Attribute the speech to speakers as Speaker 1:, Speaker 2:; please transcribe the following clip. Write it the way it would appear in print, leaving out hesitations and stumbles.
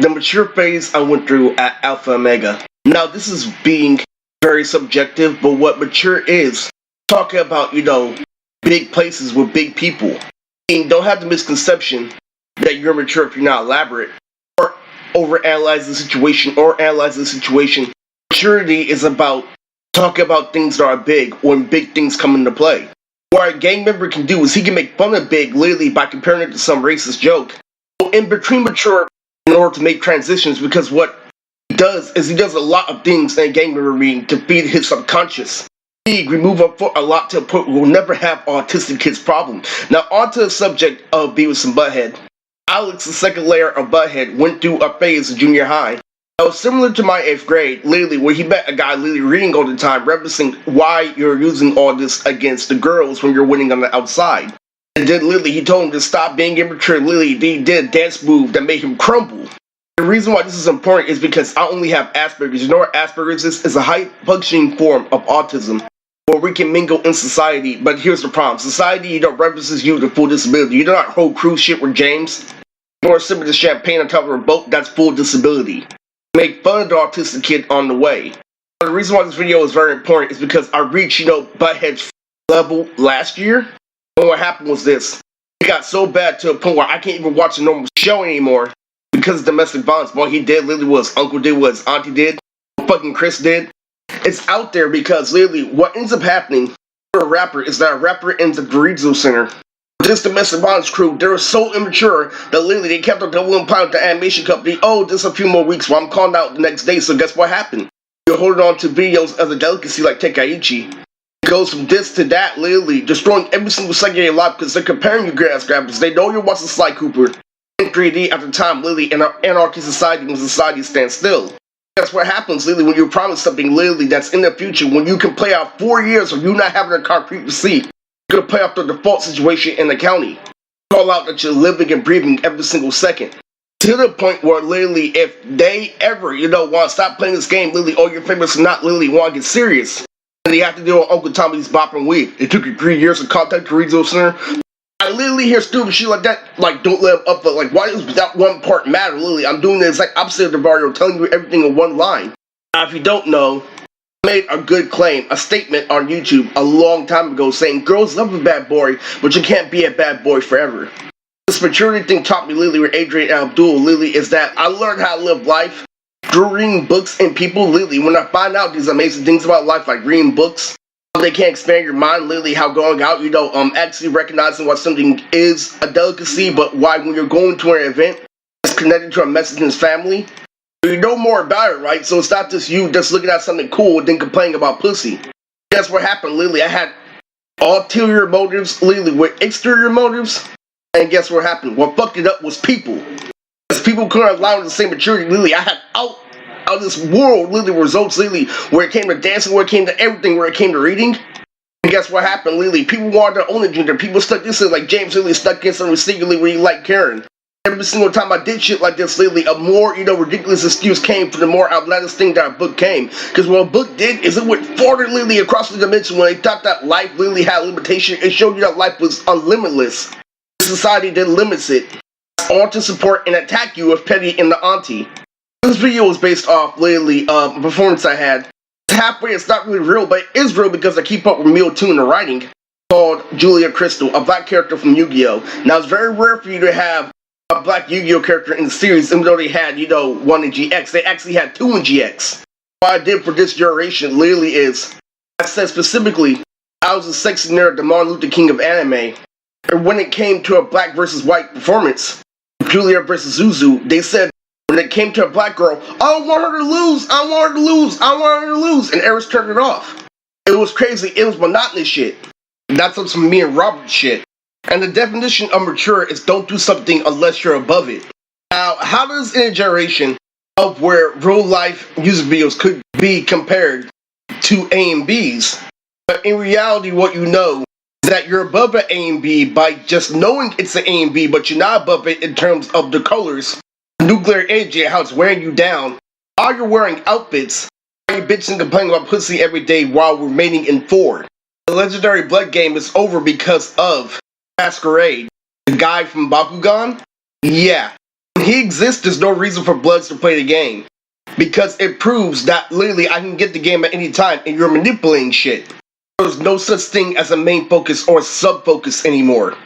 Speaker 1: The mature phase I went through at Alpha Omega. Now, this is being very subjective, but what mature is, talking about, big places with big people. And don't have the misconception that you're mature if you're not elaborate or overanalyze the situation or analyze the situation. Maturity is about talking about things that are big when big things come into play. What a gang member can do is he can make fun of big literally by comparing it to some racist joke. In between mature in order to make transitions, because what he does is he does a lot of things in a gang member meeting to feed his subconscious. We move up for a lot to a point we'll never have autistic kids problem. Now onto the subject of Beavis and Butthead. Alex, the second layer of Butthead, went through a phase in junior high that was similar to my 8th grade, literally, where he met a guy literally reading all the time, referencing why you're using all this against the girls when you're winning on the outside. And then literally he told him to stop being immature. Literally, he did a dance move that made him crumble. The reason why this is important is because I only have Asperger's. You know what Asperger's is? It's a high-functioning form of autism where we can mingle in society, but here's the problem. Society, references you to full disability. You do not hold cruise ship with James, nor sip the champagne on top of a boat. That's full disability. Make fun of the autistic kid on the way. But the reason why this video is very important is because I reached, Butthead's level last year. And what happened was this. It got so bad to a point where I can't even watch a normal show anymore because of domestic violence. What he did literally was Uncle did, what his auntie did, what fucking Chris did. It's out there because literally what ends up happening for a rapper is that a rapper ends up Dorizo Center. This domestic violence crew, they were so immature that literally they kept on doubling pound with the animation company. Oh, just a few more weeks while I'm calling out the next day. So guess what happened? You're holding on to videos as a delicacy like Tekaichi. It goes from this to that, literally destroying every single second of your life because they're comparing you grass grabbers. They know you're watching Sly Cooper in 3D at the time, literally in our anarchy society when society stands still. That's what happens, literally, when you promise something, literally, that's in the future, when you can play out 4 years of you not having a concrete receipt. You're going to play out the default situation in the county. Call out that you're living and breathing every single second. To the point where, literally, if they ever, want to stop playing this game, literally, all your favorites not literally want to get serious. And they have to deal with Uncle Tommy's bopping weed. It took you 3 years to contact the Rizzo Center. I literally hear stupid shit like that, like, don't let him up, but like, why does that one part matter, literally? I'm doing the exact opposite of the Dario, telling you everything in one line. Now, if you don't know, I made a good claim, a statement on YouTube a long time ago saying, girls love a bad boy, but you can't be a bad boy forever. This maturity thing taught me, literally, with Adrian Abdul, literally, is that I learned how to live life through reading books and people, literally. When I find out these amazing things about life, like reading books, they can't expand your mind, literally, how going out, actually recognizing what something is a delicacy, but why when you're going to an event, it's connected to a message in his family. You know more about it, right? So it's not just you just looking at something cool and then complaining about pussy. That's what happened, literally. I had ulterior motives, literally, with exterior motives, and guess what happened? What fucked it up was people. Because people couldn't allow the same maturity, literally. I had out of this world, literally, results, literally, where it came to dancing, where it came to everything, where it came to reading. And guess what happened, literally? People wanted their own agenda. People stuck this in, like James literally stuck in something secretly where he liked Karen. Every single time I did shit like this, literally, a more, ridiculous excuse came for the more outlandish thing that a book came. Because what a book did is it went farther, literally, across the dimension. When they thought that life literally had a limitation, it showed you that life was unlimitless. Society then limits it. All to support and attack you with Petty and the auntie. This video was based off, literally, a performance I had. It's halfway, it's not really real, but it is real because I keep up with Mewtwo in the writing, called Julia Crystal, a black character from Yu-Gi-Oh! Now, it's very rare for you to have a black Yu-Gi-Oh! Character in the series, even though they had, one in GX. They actually had 2 in GX. What I did for this generation, literally, is, I said specifically, I was a sexy nerd, the Martin Luther King of anime. And when it came to a black versus white performance, Julia versus Zuzu, they said, when it came to a black girl, I don't want her to lose, I want her to lose, I want her to lose, and Eris turned it off. It was crazy, it was monotonous shit. And that's some me and Robert shit. And the definition of mature is don't do something unless you're above it. Now, how does in a generation of where real life music videos could be compared to A and Bs, but in reality what you know is that you're above an A and B by just knowing it's an A and B, but you're not above it in terms of the colors, nuclear energy, and how it's wearing you down. While you're wearing outfits, you're bitching and complaining about pussy every day while remaining in 4. The legendary Blood game is over because of Masquerade. The guy from Bakugan? Yeah. he exists, there's no reason for Bloods to play the game. Because it proves that literally I can get the game at any time and you're manipulating shit. There's no such thing as a main focus or sub focus anymore.